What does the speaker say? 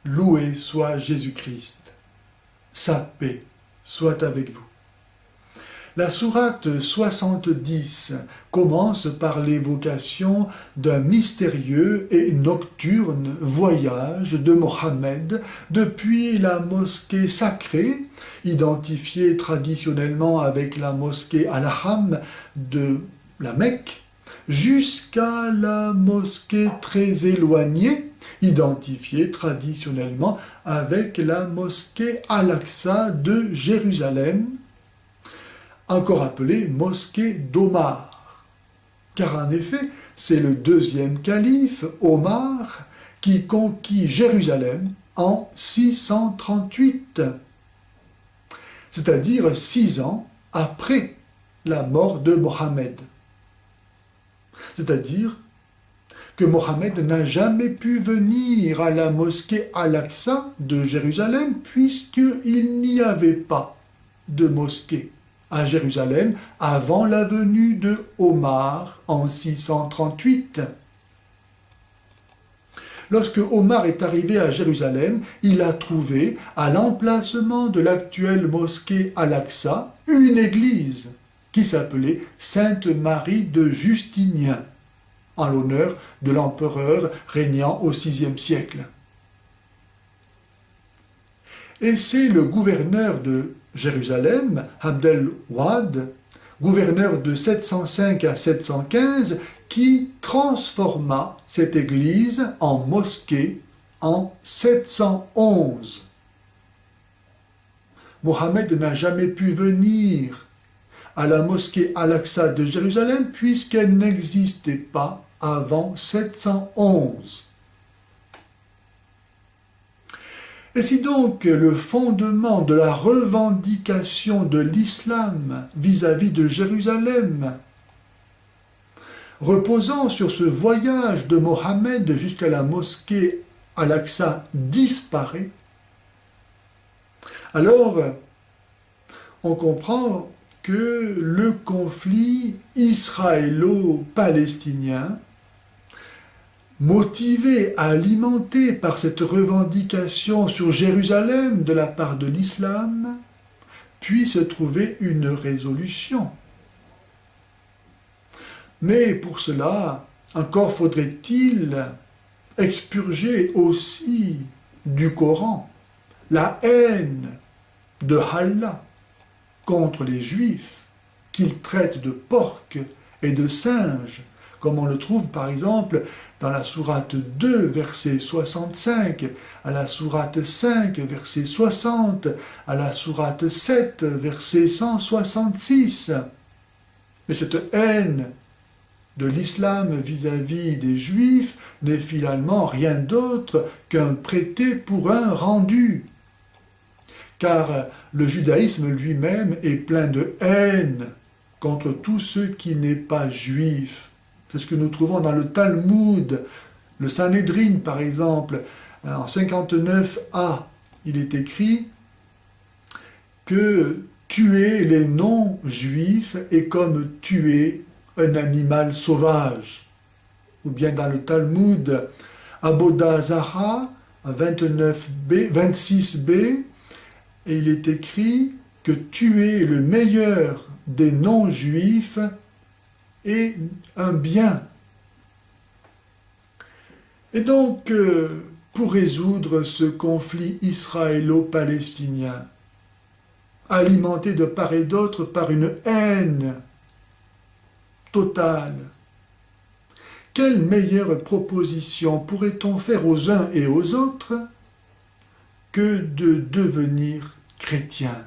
Loué soit Jésus-Christ. Sa paix soit avec vous. La sourate 70 commence par l'évocation d'un mystérieux et nocturne voyage de Mohammed depuis la mosquée sacrée, identifiée traditionnellement avec la mosquée Al-Haram de la Mecque, jusqu'à la mosquée très éloignée, identifiée traditionnellement avec la mosquée Al-Aqsa de Jérusalem, encore appelée mosquée d'Omar. Car en effet, c'est le deuxième calife, Omar, qui conquit Jérusalem en 638, c'est-à-dire 6 ans après la mort de Mohammed. C'est-à-dire que Mohammed n'a jamais pu venir à la mosquée Al-Aqsa de Jérusalem puisqu'il n'y avait pas de mosquée à Jérusalem avant la venue de Omar en 638. Lorsque Omar est arrivé à Jérusalem, il a trouvé à l'emplacement de l'actuelle mosquée Al-Aqsa une église qui s'appelait Sainte-Marie de Justinien, en l'honneur de l'empereur régnant au VIe siècle. Et c'est le gouverneur de Jérusalem, Abd al-Wad, gouverneur de 705 à 715, qui transforma cette église en mosquée en 711. Mohammed n'a jamais pu venir à la mosquée Al-Aqsa de Jérusalem puisqu'elle n'existait pas avant 711. Et si donc le fondement de la revendication de l'islam vis-à-vis de Jérusalem, reposant sur ce voyage de Mohammed jusqu'à la mosquée Al-Aqsa, disparaît, alors on comprend que le conflit israélo-palestinien, motivé, alimenté par cette revendication sur Jérusalem de la part de l'islam, puisse trouver une résolution. Mais pour cela, encore faudrait-il expurger aussi du Coran la haine de Allah contre les Juifs, qu'il traite de porcs et de singes, comme on le trouve par exemple dans la sourate 2, verset 65, à la sourate 5, verset 60, à la sourate 7, verset 166. Mais cette haine de l'islam vis-à-vis des Juifs n'est finalement rien d'autre qu'un prêté pour un rendu. Car le judaïsme lui-même est plein de haine contre tous ceux qui n'est pas juifs. C'est ce que nous trouvons dans le Talmud, le Sanhédrin par exemple, en 59a. Il est écrit que tuer les non-juifs est comme tuer un animal sauvage. Ou bien dans le Talmud, Aboda Zara, 26b, et il est écrit que tuer le meilleur des non-juifs est un bien. Et donc, pour résoudre ce conflit israélo-palestinien, alimenté de part et d'autre par une haine totale, quelle meilleure proposition pourrait-on faire aux uns et aux autres que de devenir chrétiens?